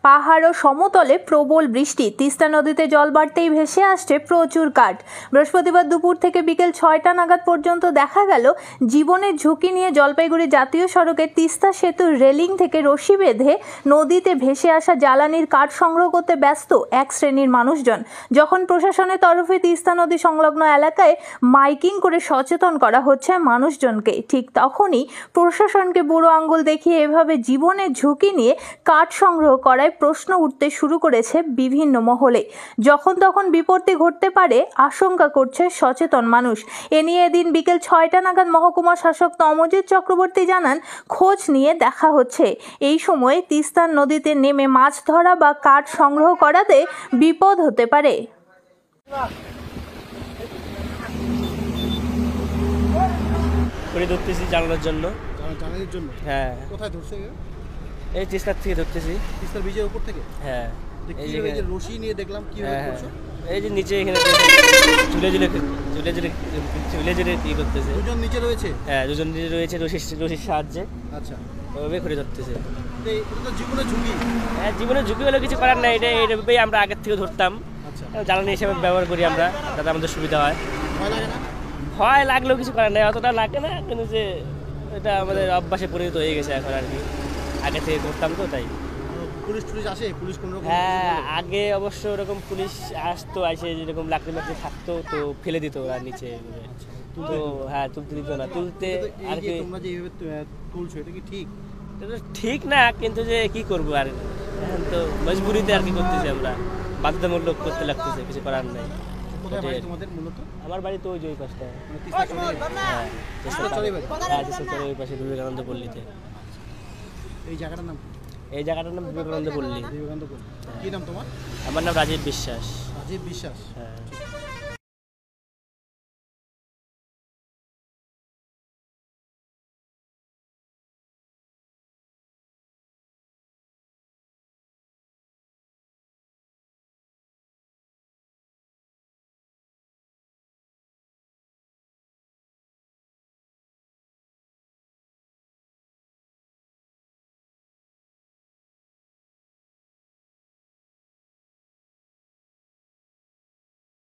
পাহাড় ও সমতলে প্রবল বৃষ্টি, তিস্তা নদীতে জল বাড়তেই ভেসে আসছে প্রচুর কাঠ। বৃহস্পতিবার দুপুর থেকে বিকেল 6টা নাগাদ পর্যন্ত দেখা গেল জীবনের ঝুঁকি নিয়ে জলপাইগুড়ি জাতীয় সড়কের তিস্তা সেতুর রেলিং থেকে রশি বেঁধে নদীতে ভেসে আসা জ্বালানির কাঠ সংগ্রহ করতে ব্যস্ত এক শ্রেণীর মানুষজন। যখন প্রশাসনের তরফে তিস্তা নদী সংলগ্ন এলাকায় মাইকিং করে সচেতন করা হচ্ছে মানুষজনকে, ঠিক তখনই প্রশাসনকে বুড়ো আঙ্গুল দেখিয়ে এভাবে জীবনের ঝুঁকি নিয়ে কাঠ সংগ্রহ করায় প্রশ্ন উঠতে শুরু করেছে বিভিন্ন মহলে। যখন তখন বিপত্তি ঘটতে পারে আশঙ্কা করছে সচেতন মানুষ। এ নিয়ে এদিন বিকেল 6টা নাগাদ মহকুমা শাসক তমজিৎ চক্রবর্তী জানান, খোঁজ নিয়ে দেখা হচ্ছে। এই সময় তিস্তার নদীতে নেমে মাছ ধরা বা কাঠ সংগ্রহ করাতে বিপদ হতে পারে। ধরতেছি জানানোর জন্য। হ্যাঁ। কোথায় ধরছে? এই তিস্তার থেকে ধরতেছি। তিস্তার ব্রিজের উপর থেকে? হ্যাঁ। এই যে রশি নিয়ে দেখলাম কি করছো? এই যে নিচে এখানে ঝুলে ঝুলে কি করতেছে। দুজন নিচে রয়েছে? হ্যাঁ, দুজন নিচে রয়েছে রশির সাহায্যে। আচ্ছা, ওইভাবে করে ধরতেছে। এটা তো জীবনের ঝুঁকি। হ্যাঁ, জীবনের ঝুঁকি হলে কিছু করার নাই। এইভাবেই আমরা আগের থেকে ধরতাম। আচ্ছা, জ্বালানি হিসেবে ব্যবহার করি আমরা, যাতে আমাদের সুবিধা হয়। ভয় লাগে না? ভয় লাগলেও কিছু করার নাই, অতটা লাগে না, কিন্তু যে এটা আমাদের অভ্যাসে পরিণত হয়ে গেছে এখন আর কি। আগে থেকে করতাম তো তাই। পুলিশ আসে? পুলিশ কোনো রকম? হ্যাঁ, আগে অবশ্য ওরকম পুলিশ আসতো, আসে যেরকম লাকড়ি মাকড়ি থাকতো তো ফেলে দিত ওরা নিচে। তো হ্যাঁ, তুলতে দিত না। তুলতে আর কি তোমরা যে এইভাবে তুলছো, এটা কি ঠিক? এটা ঠিক না, কিন্তু যে কি করবো আর, এখন তো মজবুরিতে আর কি করতেছি আমরা, বাধ্যতামূলক করতে লাগতেছে, কিছু করার নাই। আমার বাড়ি তো ওই যে ওই পাশটা। হ্যাঁ, ওই পাশে বিবেকানন্দ পল্লীতে। এই জায়গাটার নাম? এই জায়গাটার নাম বিবেকানন্দ পল্লী। কি নাম তোমার? আমার নাম রাজীব বিশ্বাস। রাজীব বিশ্বাস? হ্যাঁ।